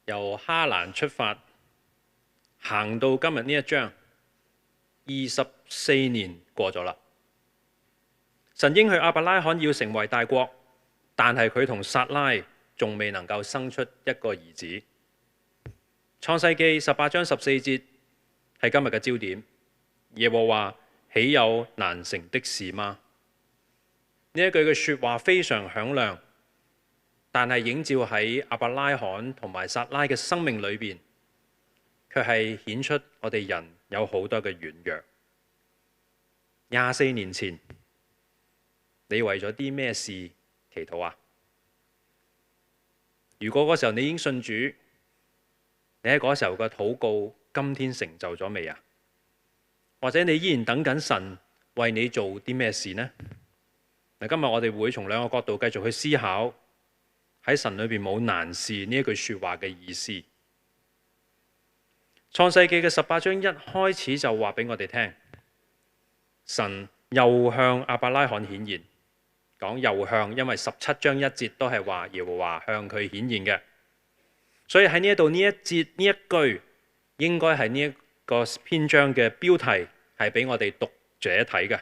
由哈蘭出發，行到今日呢一章，24年過咗啦。神應許亞伯拉罕要成為大國，但係佢同撒拉仲未能夠生出一個兒子。創世記18章14節係今日嘅焦點。耶和華豈有難成的事嗎？呢一句嘅說話非常響亮，但係映照喺亞伯拉罕同埋撒拉嘅生命裏邊，卻係顯出我哋人有好多嘅軟弱。24年前，你為咗啲咩事祈禱啊？如果嗰時候你已經信主，你喺嗰時候嘅禱告今天成就咗未啊？或者你依然等緊神為你做啲咩事呢？嗱，今日我哋會從兩個角度繼續去思考喺神裏邊冇難事呢一句說話嘅意思。創世記嘅18章一開始就話俾我哋聽，神又向亞伯拉罕顯現，講又向，因為17章1節都係話耶和華向佢顯現嘅，所以喺呢一度呢一節呢一句應該係呢一個篇章嘅標題，係俾我哋讀者睇嘅。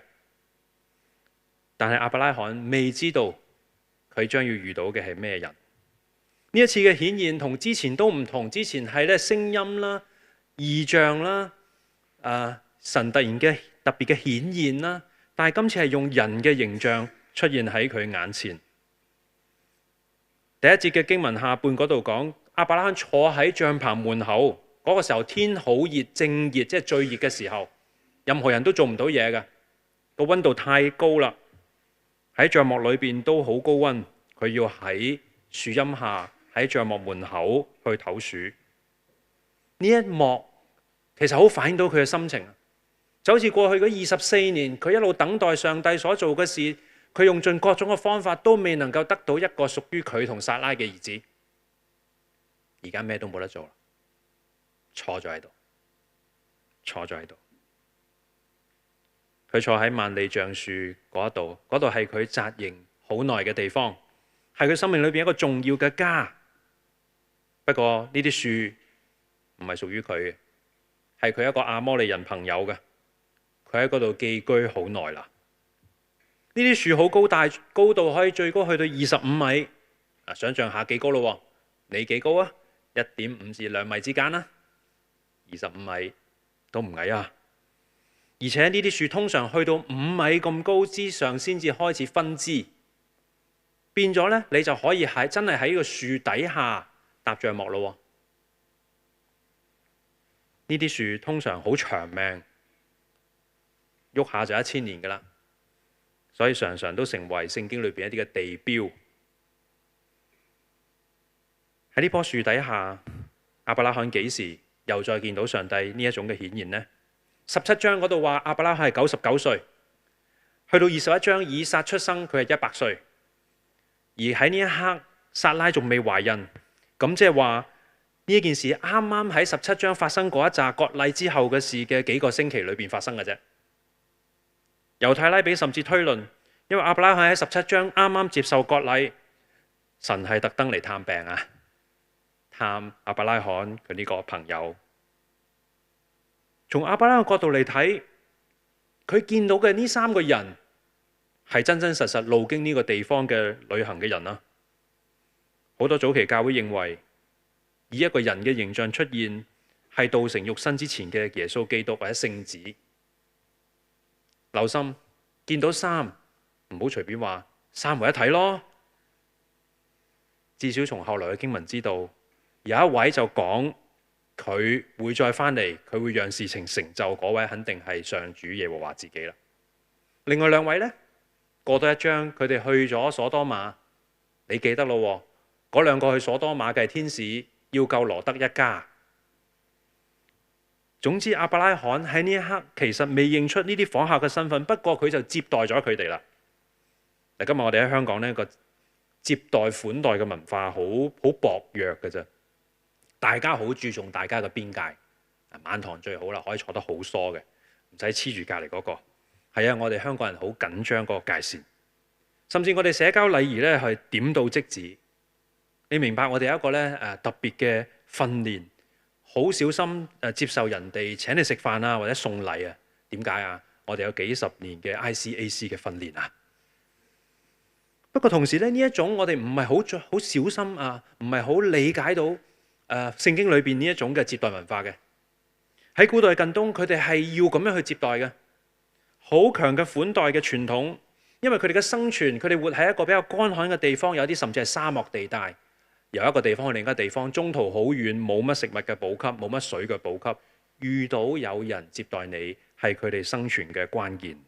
但係亞伯拉罕未知道佢將要遇到嘅係咩人。呢一次嘅顯現同之前都唔同，之前係聲音啦、異象啦、神突然嘅特別嘅顯現啦，但係今次係用人嘅形象出現喺佢眼前。第一節嘅經文下半嗰度講，亞伯拉罕坐喺帳棚門口，嗰個時候天好熱，正熱，即係最熱嘅時候，任何人都做唔到嘢嘅，個溫度太高啦。喺帳幕裏邊都好高溫，佢要喺樹蔭下喺帳幕門口去唞暑。呢一幕其實好反映到佢嘅心情，就好似過去嗰24年，佢一路等待上帝所做嘅事，佢用盡各種嘅方法都未能夠得到一個屬於佢同撒拉嘅兒子。而家咩都冇得做啦，坐咗喺度，坐咗喺度。佢坐喺萬里橡樹嗰度，嗰度係佢紮營好耐嘅地方，係佢生命裏邊一個重要嘅家。不過呢啲樹唔係屬於佢嘅，係佢一個亞摩利人朋友嘅，佢喺嗰度寄居好耐啦。呢啲樹好高大，高度可以最高去到25米。想象下幾高咯？你幾高啊？1.5至2米之間啦，25米都唔矮啊！而且呢啲樹通常去到5米咁高之上先至開始分枝，變咗呢，你就可以真係喺呢個樹底下搭帳幕咯。呢啲樹通常好長命，喐下就1000年噶啦，所以常常都成為聖經裏邊一啲嘅地標。喺呢棵樹底下，亞伯拉罕幾時又再見到上帝呢一種嘅顯現呢？17章嗰度話亞伯拉罕係99歲，去到21章以撒出生，佢係100歲，而喺呢一刻撒拉仲未懷孕，咁即係話呢件事啱啱喺17章發生嗰一紮割禮之後嘅事嘅幾個星期裏邊發生嘅啫。猶太拉比甚至推論，因為亞伯拉罕喺17章啱啱接受割禮，神係特登嚟探病啊，探亞伯拉罕佢呢個朋友。從亞伯拉罕嘅角度嚟睇，佢見到嘅呢3個人係真真實實路經呢個地方嘅旅行嘅人啦。好多早期教會認為，以一個人嘅形象出現，係道成肉身之前嘅耶穌基督或者聖子。留心，見到3，唔好隨便話3為一體咯。至少從後來嘅經文知道，有一位就講，佢會再返嚟，佢會讓事情成就，嗰位肯定係上主耶和華自己啦。另外2位呢，過多1章，佢哋去咗所多瑪，你記得咯？嗰2個去所多瑪嘅係天使，要救羅德一家。總之，亞伯拉罕喺呢一刻其實未認出呢啲訪客嘅身份，不過佢就接待咗佢哋啦。嗱，今日我哋喺香港呢個接待款待嘅文化好薄弱嘅啫。大家好注重大家嘅邊界，晚堂最好啦，可以坐得好疏嘅，唔使黐住隔離嗰個。係啊，我哋香港人好緊張嗰個界線，甚至我哋社交禮儀咧係點到即止。你明白我哋有一個咧特別嘅訓練，好小心接受人哋請你食飯啊，或者送禮啊。點解啊？我哋有幾十年嘅 ICAC 嘅訓練啊。不過同時咧，呢一種我哋唔係好小心啊，唔係好理解到聖經裏邊呢一種嘅接待文化嘅。喺古代近東，佢哋係要咁樣去接待嘅，好強嘅款待嘅傳統。因為佢哋嘅生存，佢哋活喺一個比較乾旱嘅地方，有啲甚至係沙漠地帶，由一個地方去另一個地方，中途好遠，冇乜食物嘅補給，冇乜水嘅補給，遇到有人接待你，係佢哋生存嘅關鍵。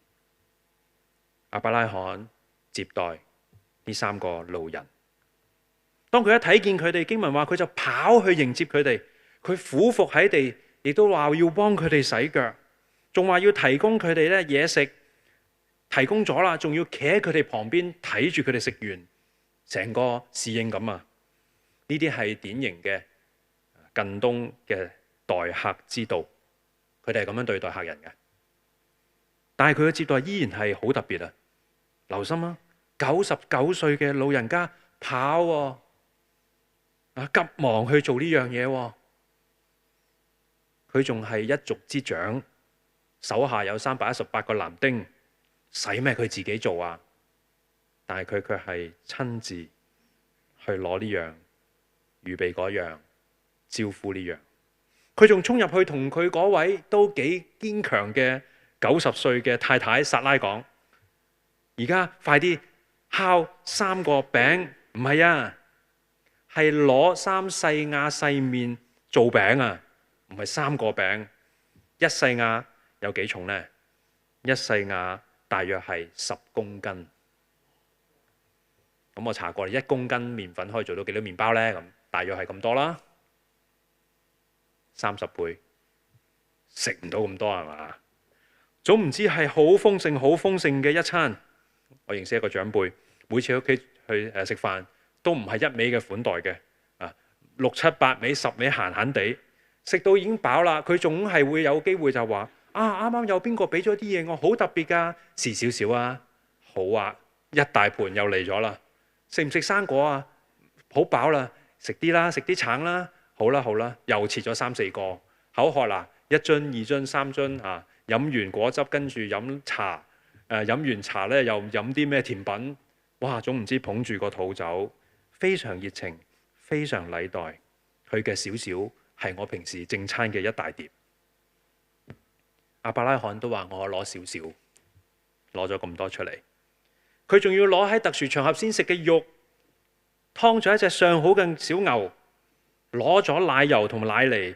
亞伯拉罕接待呢三個路人，當佢一睇見佢哋，經文話佢就跑去迎接佢哋，佢俯伏喺地，亦都話要幫佢哋洗腳，仲話要提供佢哋咧嘢食。提供咗啦，仲要企喺佢哋旁邊睇住佢哋食完，成個侍應咁啊！呢啲係典型嘅近東嘅待客之道，佢哋係咁樣對待客人嘅。但係佢嘅接待依然係好特別啊！留心啊，99歲嘅老人家跑喎，急忙去做呢樣嘢喎。佢仲係一族之長，手下有318個男丁。使咩佢自己做啊？但係佢卻係親自去攞呢樣，預備嗰樣，招呼呢樣。佢仲衝入去同佢嗰位都幾堅強嘅90歲嘅太太撒拉講：而家快啲烤3個餅，唔係啊，係攞3細亞細麵做餅啊，唔係3個餅。1細亞有幾重呢？1細亞大約係10公斤，咁我查過，1公斤麵粉可以做到幾多麵包呢？咁大約係咁多啦，30倍，食唔到咁多係嘛？總唔知係好豐盛、好豐盛嘅一餐。我認識一個長輩，每次喺屋企去食飯，都唔係一味嘅款待嘅，6、7、8味、10味閒閒地，食到已經飽啦，佢總係會有機會就話。啱啱有邊個俾咗啲嘢我，好特別㗎，試少少啊，好啊，一大盤又嚟咗啦，食唔食生果啊？好飽啦，食啲啦，食啲橙啦，好啦好啦，又切咗3、4個，口渴啦，1樽、2樽、3樽啊，飲完果汁跟住飲茶，飲完茶咧又飲啲咩甜品，哇，總唔知捧住個肚走，非常熱情，非常禮待，佢嘅少少係我平時正餐嘅一大碟。亞伯拉罕都話我攞少少，攞咗咁多出嚟。佢仲要攞喺特殊場合先食嘅肉，劏咗一隻上好嘅小牛，攞咗奶油同奶嚟，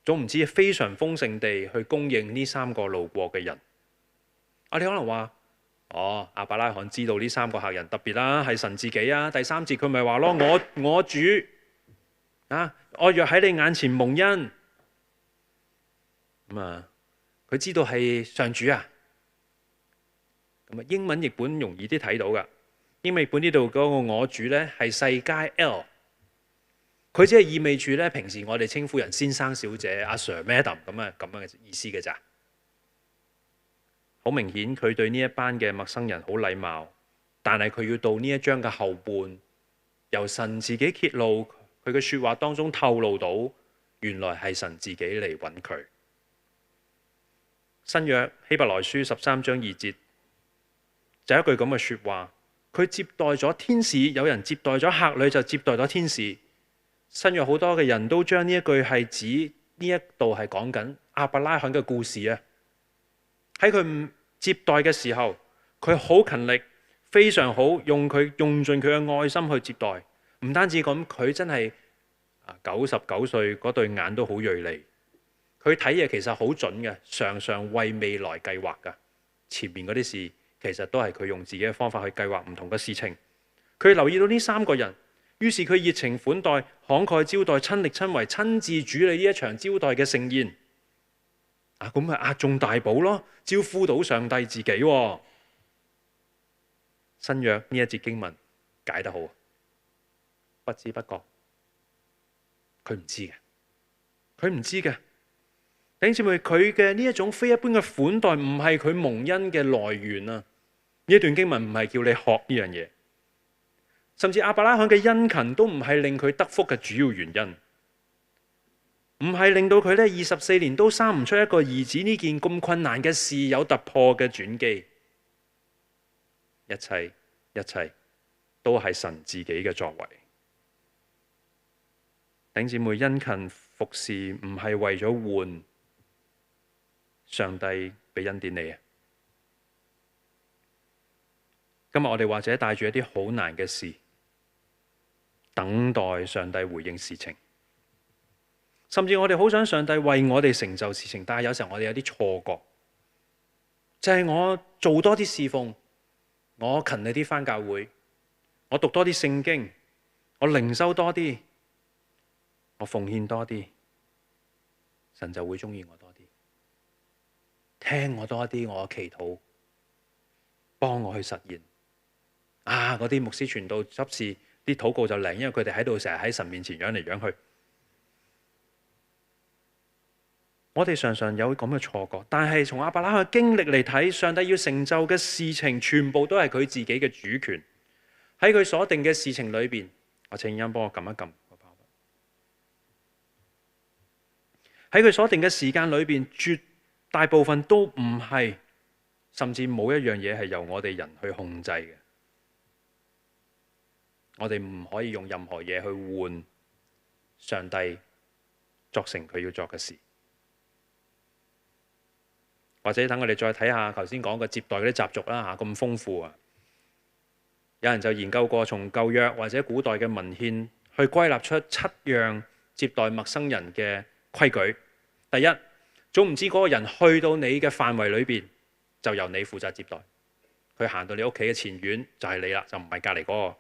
總唔知非常豐盛地去供應呢3個路過嘅人。你可能話，亞伯拉罕知道呢3個客人特別啦，係神自己啊。第3節佢咪話咯，我主我若喺你眼前蒙恩，咁啊。佢知道係上主啊，咁啊英文譯本容易啲睇到噶。英文譯本呢度嗰個我主咧係細楷 L， 佢只係意味住咧平時我哋稱呼人先生小姐阿 Sir、Madam 咁樣嘅意思嘅咋。好明顯佢對呢一班嘅陌生人好禮貌，但係佢要到呢一章嘅後半，由神自己揭露佢嘅説話當中透露到，原來係神自己嚟揾佢。新約希伯來書13章2節就一句咁嘅說話，佢接待咗天使，有人接待咗客旅就接待咗天使。新約好多嘅人都將呢一句係指呢一度係講緊亞伯拉罕嘅故事啊。喺佢接待嘅時候，佢好勤力，非常好，用盡佢嘅愛心去接待。唔單止咁，佢真係99歲嗰對眼都好銳利。佢睇嘢其實好準嘅，常常為未來計劃㗎。前面嗰啲事其實都係佢用自己嘅方法去計劃唔同嘅事情。佢留意到呢3個人，於是佢熱情款待、慷慨招待、親力親為、親自主理呢一場招待嘅盛宴。咁咪壓中大寶咯，招呼到上帝自己喎。新約呢一節經文解得好，不知不覺佢唔知嘅，佢唔知嘅。弟兄姊妹，佢嘅呢一種非一般嘅款待唔係佢蒙恩嘅來源啊！呢一段經文唔係叫你學呢樣嘢，甚至亞伯拉罕嘅殷勤都唔係令佢得福嘅主要原因。唔係令到佢咧24年都生唔出一個兒子呢件咁困難嘅事有突破嘅轉機。一切都係神自己嘅作為。弟兄姊妹，殷勤服侍唔係為咗換上帝俾恩典你啊！今日我哋或者帶住一啲好難嘅事，等待上帝回應事情，甚至我哋好想上帝為我哋成就事情，但係有時候我哋有啲錯覺，就係我做多啲侍奉，我勤力啲返教會，我讀多啲聖經，我靈修多啲，我奉獻多啲，神就會鍾意我多啲，聽我多啲，我嘅祈禱，幫我去實現。嗰啲牧師傳道執事啲禱告就靈，因為佢哋喺度成日喺神面前仰嚟仰去。我哋常常有咁嘅錯覺，但係從亞伯拉罕嘅經歷嚟睇，上帝要成就嘅事情，全部都係佢自己嘅主權。喺佢所定嘅事情裏邊，我請欣幫我撳一撳。喺佢所定嘅時間裏邊，絕大部分都唔係，甚至冇一樣嘢係由我哋人去控制嘅。我哋唔可以用任何嘢去換上帝作成佢要作嘅事。或者等我哋再睇下頭先講嘅接待嗰啲習俗啦，咁豐富啊！有人就研究過從舊約或者古代嘅文獻去歸納出7樣接待陌生人嘅規矩。第一，總唔知嗰個人去到你嘅範圍裏邊，就由你負責接待。佢行到你屋企嘅前院就係你啦，就唔係隔離嗰個。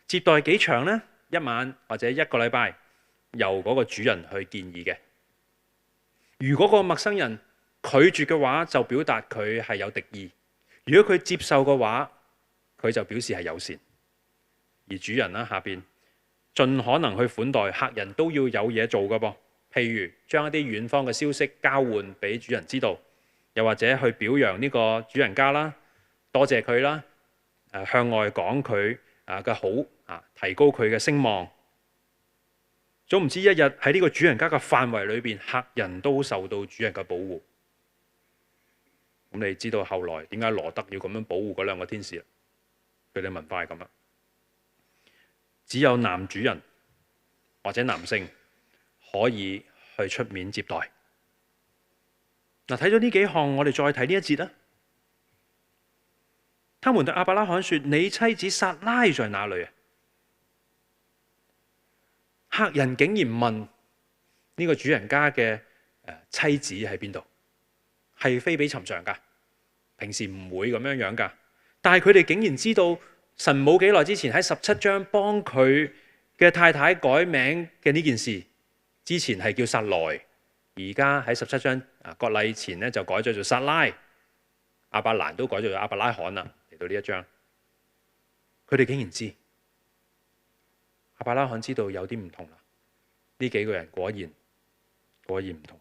接待幾長呢？1晚或者1個禮拜，由嗰個主人去建議嘅。如果個陌生人拒絕嘅話，就表達佢係有敵意；如果佢接受嘅話，佢就表示係友善。而主人啦，下邊盡可能去款待客人，都要有嘢做㗎噃。譬如將一啲遠方嘅消息交換俾主人知道，又或者去表揚呢個主人家啦，多謝佢啦，向外講佢嘅好，提高佢嘅聲望。總唔知一日喺呢個主人家嘅範圍裏邊，客人都受到主人嘅保護。咁你知道後來點解羅德要咁樣保護嗰2個天使啦？佢哋文化係咁啦，只有男主人或者男性可以去出面接待。嗱，睇咗呢幾項，我哋再睇呢一節啦。他們對亞伯拉罕說：你妻子撒拉在哪裏啊？客人竟然問呢個主人家嘅妻子喺邊度？係非比尋常㗎，平時唔會咁樣㗎。但係佢哋竟然知道神冇幾耐之前喺17章幫佢嘅太太改名嘅呢件事，之前係叫撒萊，而家喺17章割禮前咧就改咗做撒拉，亞伯蘭都改咗做亞伯拉罕啦。嚟到呢一章，佢哋竟然知亞伯拉罕知道有啲唔同啦。呢幾個人果然唔同。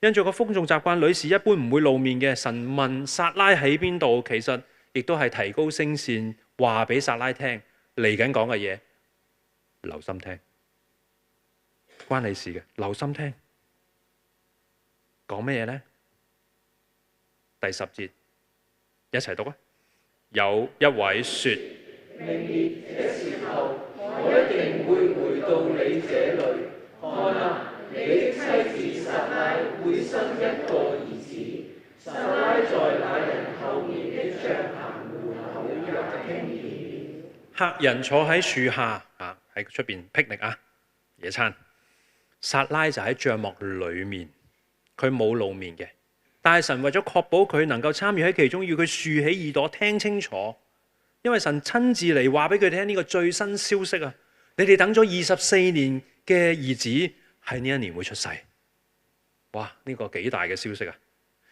因著個風俗習慣，女士一般唔會露面嘅。神問撒拉喺邊度，其實亦都係提高聲線話俾撒拉聽嚟緊講嘅嘢，留心聽，關你事嘅，留心聽。講咩嘢呢？第10節一齊讀啊！有一位說：明年這時候，我一定會回到你這裏。看啊，你的妻子撒拉會生一個兒子。撒拉在那人後面的帳棚門口也聽見。客人坐喺樹下喺出邊霹靂野餐。撒拉就喺帳幕裏面，佢冇露面嘅。但係神為咗確保佢能夠參與喺其中，要佢豎起耳朵聽清楚，因為神親自嚟話俾佢聽呢個最新消息啊！你哋等咗24年嘅兒子喺呢一年會出世。哇！呢個幾大嘅消息啊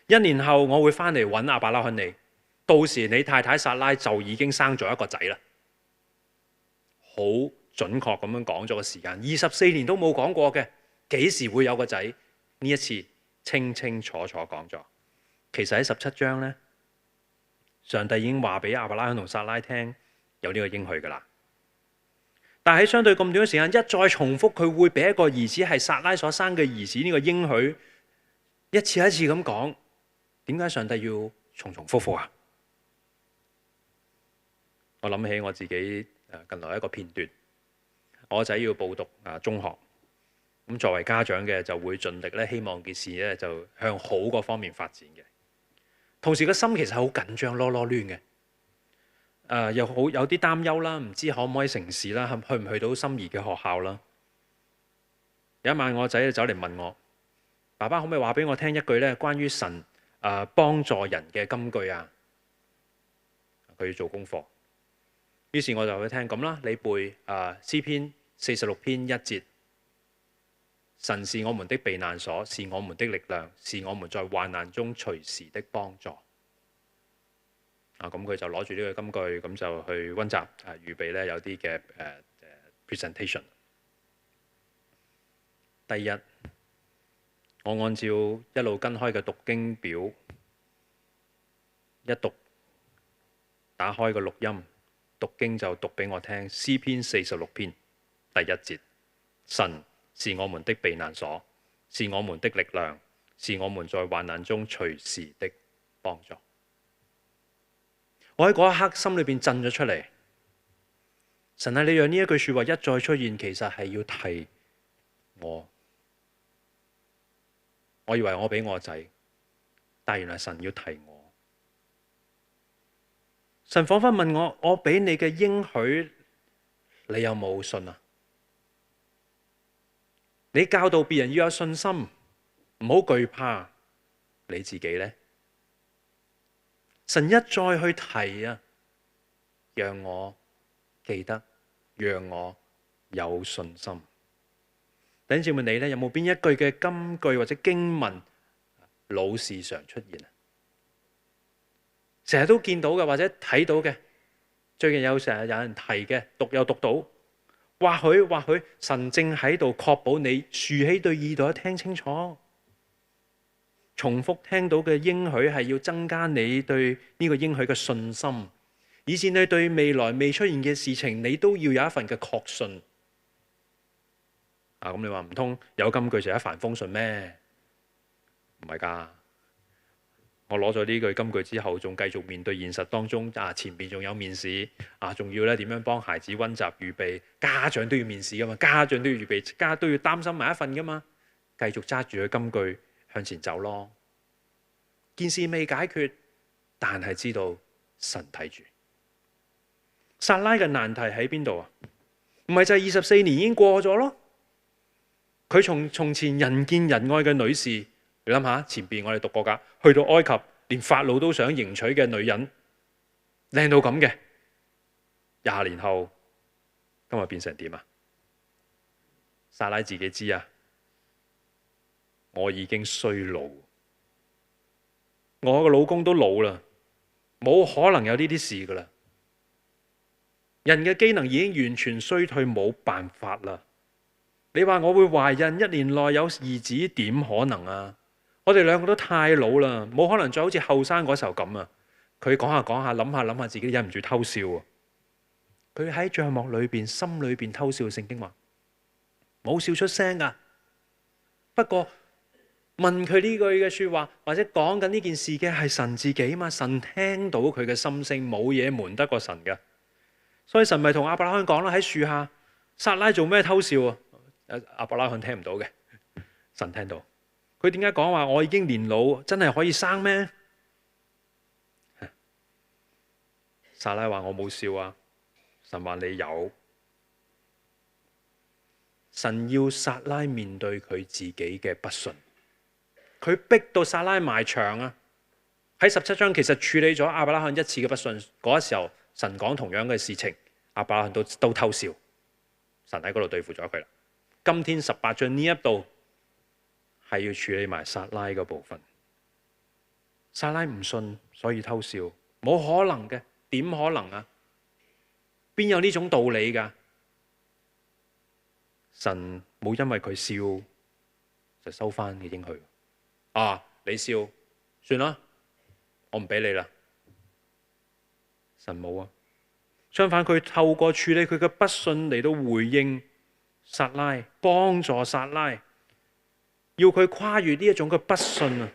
！1年後我會翻嚟揾亞伯拉罕你，到時你太太撒拉就已經生咗一個仔啦。好準確咁樣講咗個時間，24年都冇講過嘅，幾時會有個仔？呢一次清清楚楚講咗。其實喺17章呢，上帝已經話俾亞伯拉罕同撒拉聽有呢個應許噶啦。但係喺相對咁短嘅時間，一再重複佢會俾一個兒子係撒拉所生嘅兒子呢個應許，一次一次咁講，點解上帝要重重複複啊？我諗起我自己近來一個片段，我仔要報讀中學，咁作為家長嘅就會盡力咧，希望件事咧就向好嗰方面發展嘅。同時個心其實好緊張，囉囉攣嘅，又好有啲擔憂啦，唔知可唔可以成事啦，去唔去到心儀嘅學校啦。有一晚我仔就走嚟問我：爸爸可唔可以話俾我聽一句咧關於神幫助人嘅金句啊？佢要做功課。於是我就去聽咁啦，你背詩篇46篇1節，神是我們的避難所，是我們的力量，是我們在患難中隨時的幫助。咁佢就攞住呢個金句，咁就去溫習預備咧有啲嘅presentation。第二日，我按照一路跟開嘅讀經表，一讀打開個錄音。讀經就讀俾我聽，詩篇46篇第1節，神是我們的避難所，是我們的力量，是我們在患難中隨時的幫助。我喺嗰一刻心裏邊震咗出嚟，神啊，你讓呢一句說話一再出現，其實係要提我。我以為我俾我仔，但原來神要提我。神彷彿問我：我俾你嘅應許，你有冇信啊？你教導別人要有信心，唔好懼怕，你自己呢？神一再去提啊，讓我記得，讓我有信心。弟兄姊妹，你呢有冇邊一句嘅金句或者經文老是常出現啊？成日都見到嘅，或者睇到嘅，最近成日有人提嘅，讀又讀到。或許神正喺度確保你豎起對耳朵聽清楚。重複聽到嘅應許係要增加你對呢個應許嘅信心，以至你對未來未出現嘅事情，你都要有一份嘅確信。咁你話唔通有金句就一帆風順咩？唔係㗎。我攞咗呢句金句之後，仲繼續面對現實當中前面仲有面試仲要咧點樣幫孩子溫習預備，家長都要面試㗎嘛，家長都要預備，家長都要擔心埋一份㗎嘛，繼續揸住個金句向前走咯。件事未解決，但係知道神睇住。撒拉嘅難題喺邊度啊？唔係就係24年已經過咗咯。佢從前人見人愛嘅女士。你諗下，前邊我哋讀過㗎，去到埃及，連法老都想迎娶嘅女人，靚到咁嘅，20年後，今日變成點啊？撒拉自己知啊，我已經衰老，我個老公都老啦，冇可能有呢啲事㗎啦。人嘅機能已經完全衰退，冇辦法啦。你話我會懷孕，1年內有兒子，點可能啊？我哋兩個都太老啦，冇可能再好似後生嗰時候咁啊！佢講下講下，諗下自己忍唔住偷笑啊！佢喺帳幕裏邊、心裏邊偷笑。聖經話冇笑出聲噶。不過問佢呢句嘅說話，或者講緊呢件事嘅係神自己嘛？神聽到佢嘅心聲，冇嘢瞞得過神嘅。所以神咪同亞伯拉罕講啦，喺樹下，撒拉做咩偷笑啊？亞伯拉罕聽唔到嘅，神聽到。佢點解講話我已經年老，真係可以生咩？撒拉話我冇笑啊，神話你有。神要撒拉面對佢自己嘅不信，佢逼到撒拉埋牆啊！喺17章其實處理咗亞伯拉罕一次嘅不信，嗰時候神講同樣嘅事情，亞伯拉罕都偷笑，神喺嗰度對付咗佢啦。今天18章呢一度。係要處理埋撒拉嘅部分。撒拉唔信，所以偷笑，冇可能嘅，點可能啊？邊有呢種道理㗎？神冇因為佢笑就收翻嘅應許。你笑，算啦，我唔俾你啦。神冇啊，相反，佢透過處理佢嘅不信嚟到回應撒拉，幫助撒拉，要佢跨越呢一種嘅不信啊！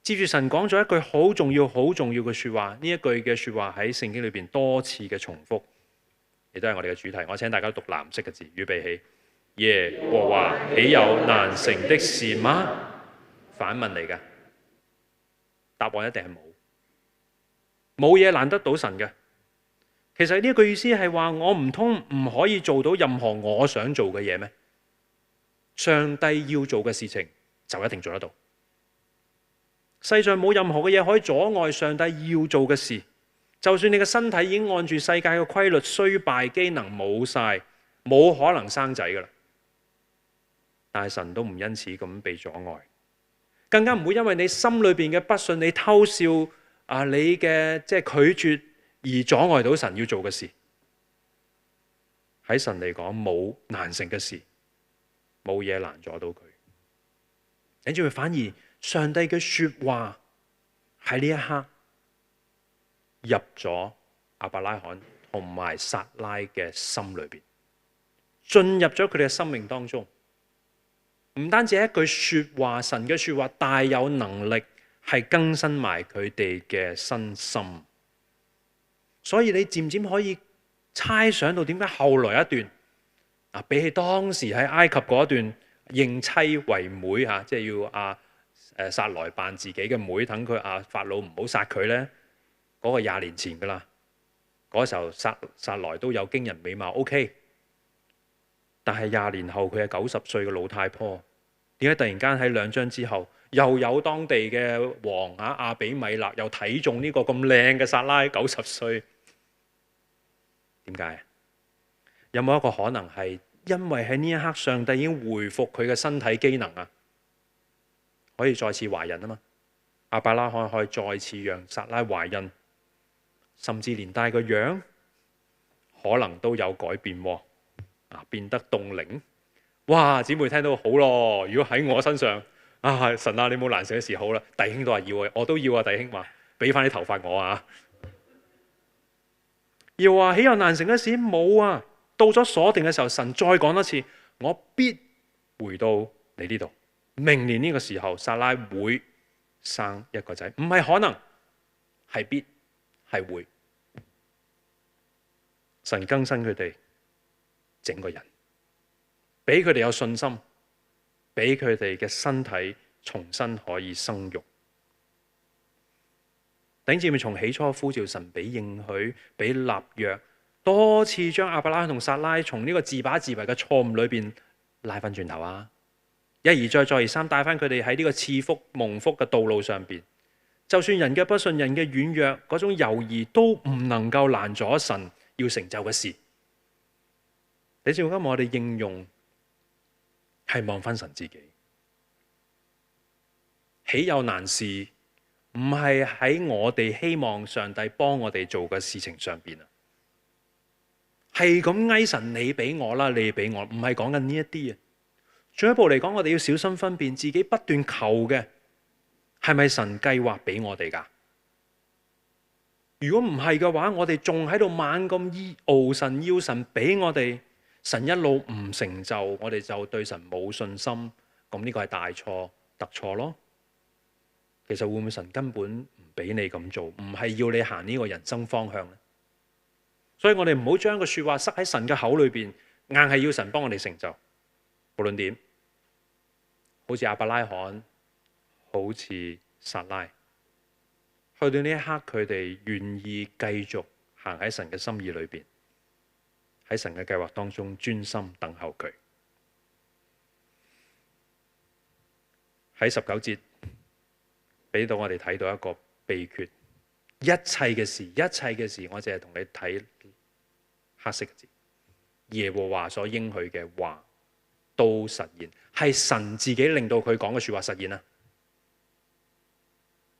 接住神講咗一句好重要、好重要嘅說話，呢一句嘅說話喺聖經裏邊多次嘅重複，亦都係我哋嘅主題。我請大家讀藍色嘅字，預備起。耶和華豈有難成的事嗎？反問嚟㗎，答案一定係冇，冇嘢難得到神嘅。其實呢一句意思係話，我唔通唔可以做到任何我想做嘅嘢咩？上帝要做嘅事情就一定做得到。世上冇任何嘅嘢可以阻礙上帝要做嘅事。就算你嘅身體已經按住世界嘅規律衰敗，機能冇晒，冇可能生仔噶啦，但係神都唔因此咁被阻礙，更加唔會因為你心裏邊嘅不信，你偷笑你嘅拒絕而阻礙到神要做嘅事。喺神嚟講，冇難成嘅事，冇嘢難阻到佢。你知唔知反而上帝嘅說話喺呢一刻入咗亞伯拉罕同埋撒拉嘅心裏邊，進入咗佢哋嘅生命當中。唔單止係一句說話，神嘅說話大有能力係更新埋佢哋嘅身心。所以你漸漸可以猜想到點解後來一段比起當時喺埃及嗰一段認妻為妹即係要撒萊扮自己嘅妹，等佢法老唔好殺佢呢。嗰個20年前噶啦，嗰時候撒萊都有驚人美貌 OK， 但係20年後佢係90歲嘅老太婆，點解突然間喺2章之後又有當地嘅王亞比米勒又睇中呢個咁靚嘅撒拉90歲？點解？有冇一個可能係因為喺呢一刻上帝已經回復佢嘅身體機能啊，可以再次懷孕啊嘛？亞伯拉罕可以再次讓撒拉懷孕，甚至連帶個樣可能都有改變喎，變得凍齡。哇！姊妹聽到好咯，如果喺我身上神啊，你冇難成嘅事好啦，弟兄都話要，我都要啊。弟兄話俾翻啲頭髮我啊。要話豈有難成嘅事？冇啊！到咗鎖定嘅時候，神再講一次，我必回到你呢度。明年呢個時候，撒拉會生一個仔，唔係可能，係必，係會。神更新佢哋整個人，俾佢哋有信心，俾佢哋嘅身體重新可以生育。弟兄姊妹，從起初呼召神俾應許，俾立約，多次將亞伯拉罕同撒拉從呢個自把自為嘅錯誤裏邊拉翻轉頭啊！一而再，再而三帶翻佢哋喺呢個賜福蒙福嘅道路上邊。就算人嘅不信、人嘅軟弱，嗰種猶豫都唔能夠攔阻神要成就嘅事。你知唔知今日我哋應用係望翻神自己？豈有難事？唔係喺我哋希望上帝幫我哋做嘅事情上邊啊，係咁哀神，你俾我啦，你俾我，唔係講緊呢一啲啊。進一步嚟講，我哋要小心分辨自己不斷求嘅係咪神計劃俾我哋噶？如果唔係嘅話，我哋仲喺度猛咁熬神，要神俾我哋，神一路唔成就，我哋就對神冇信心，咁呢個係大錯特錯咯。其實會唔會神根本唔俾你咁做，唔係要你行呢個人生方向呢？所以我哋唔好將個說話塞喺神嘅口裏邊，硬係要神幫我哋成就。無論點，好似亞伯拉罕，好似撒拉，去到呢一刻，佢哋願意繼續行喺神嘅心意裏邊，喺神嘅計劃當中專心等候佢。喺19節。俾到我哋睇到一個秘訣，一切嘅事，我淨係同你睇黑色嘅字。耶和華所應許嘅話都實現，係神自己令到佢講嘅說話實現啊！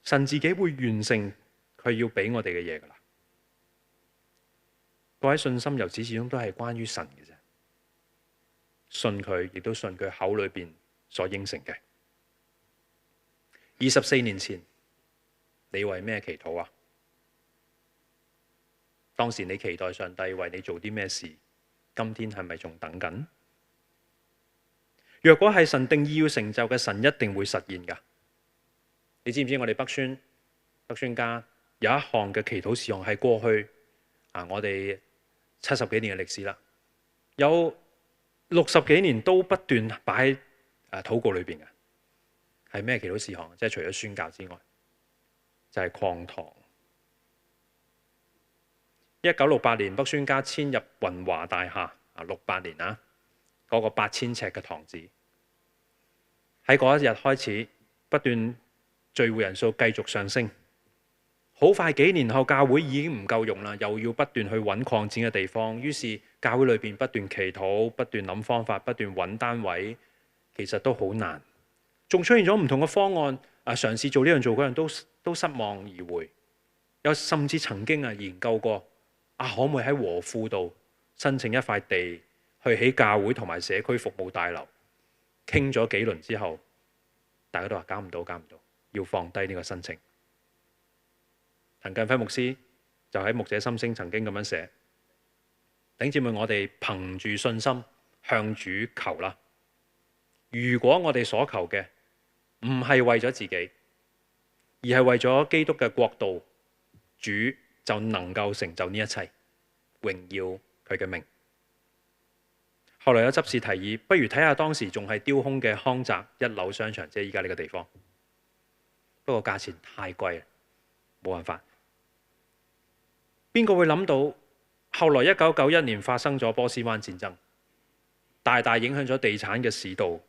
神自己會完成佢要俾我哋嘅嘢噶啦。各位，信心由始至終都係關於神嘅啫，信佢亦都信佢口裏邊所應承嘅。24年前，你為咩祈禱啊？當時你期待上帝為你做啲咩事，今天係咪仲等緊？若果係神定意要成就嘅，神一定會實現㗎。你知唔知我哋北宣家有一項嘅祈禱事項係過去我哋70幾年嘅歷史啦，有60幾年都不斷擺喺禱告裏邊嘅，係咩祈禱事項？即係除咗宣教之外，就係擴堂。1968年北宣家遷入雲華大廈，68年嗰個8000尺嘅堂子，喺嗰一日開始不斷聚會人數繼續上升，好快幾年後教會已經唔夠用啦，又要不斷去揾擴展嘅地方，於是教會裏邊不斷祈禱，不斷諗方法，不斷揾單位，其實都好難，仲出現咗唔同嘅方案嘗試做呢樣做嗰樣，都失望而回，有甚至曾經研究過可唔可以喺和富道申請一塊地去起教會同埋社區服務大樓，傾咗幾輪之後，大家都話搞唔到，要放低呢個申請。陳近輝牧師就喺牧者心聲曾經咁樣寫：弟兄姊妹，我哋憑住信心向主求啦。如果我哋所求嘅唔係為咗自己，而係為咗基督嘅國度，主就能夠成就呢一切，榮耀佢嘅名。後來有執事提議，不如睇下當時仲係丟空嘅康澤1樓商場，即係依家呢個地方。不過價錢太貴，冇辦法。邊個會諗到後來1991年發生咗波斯灣戰爭，大大影響咗地產嘅市道。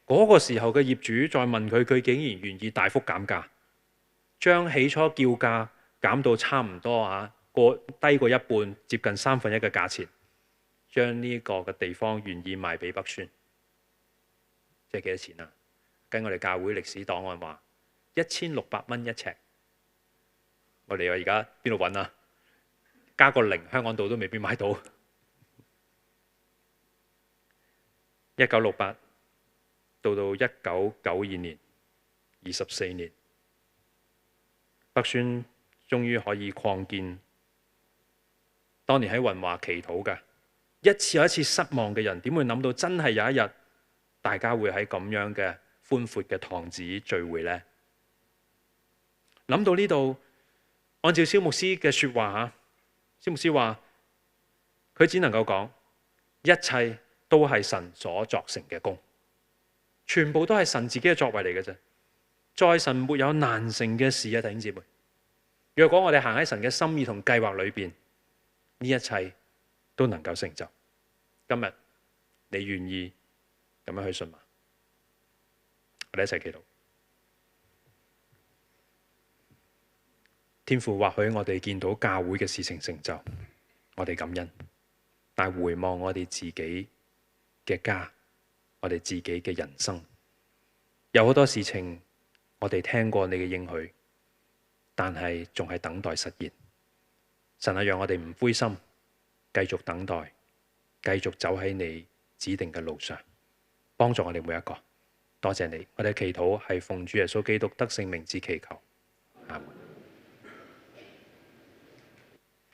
嗰個時候嘅業主再問佢，佢竟然願意大幅減價，將起初叫價減到差唔多低過一半，接近1/3嘅價錢，將呢個嘅地方願意賣俾北宣，即係幾多錢啊？跟我哋教會歷史檔案話1600蚊一尺。我哋而家邊度揾啊？加個0，香港島都未必買到。1968到1992年，24年，北宣終於可以擴建。當年喺雲華祈禱嘅，一次又一次失望嘅人，點會諗到真係有一日，大家會喺咁樣嘅寬闊嘅堂子聚會呢？諗到呢度，按照蕭牧師嘅說話蕭牧師話佢只能夠講，一切都係神所作成嘅功，全部都係神自己嘅作為嚟嘅啫。在神沒有難成嘅事啊，弟兄姊妹。若果我哋行喺神嘅心意同計劃裏邊，呢一切都能夠成就。今日你願意咁樣去信嗎？我哋一齊祈禱。天父，或許我哋見到教會嘅事情成就，我哋感恩，但回望我哋自己嘅家，我哋自己嘅人生，有好多事情我哋聽過你嘅應許，但係仲係等待實現。神啊，讓我哋唔灰心，繼續等待，繼續走喺你指定嘅路上，幫助我哋每一個。多謝你，我哋祈禱係奉主耶穌基督得勝名字祈求，阿門。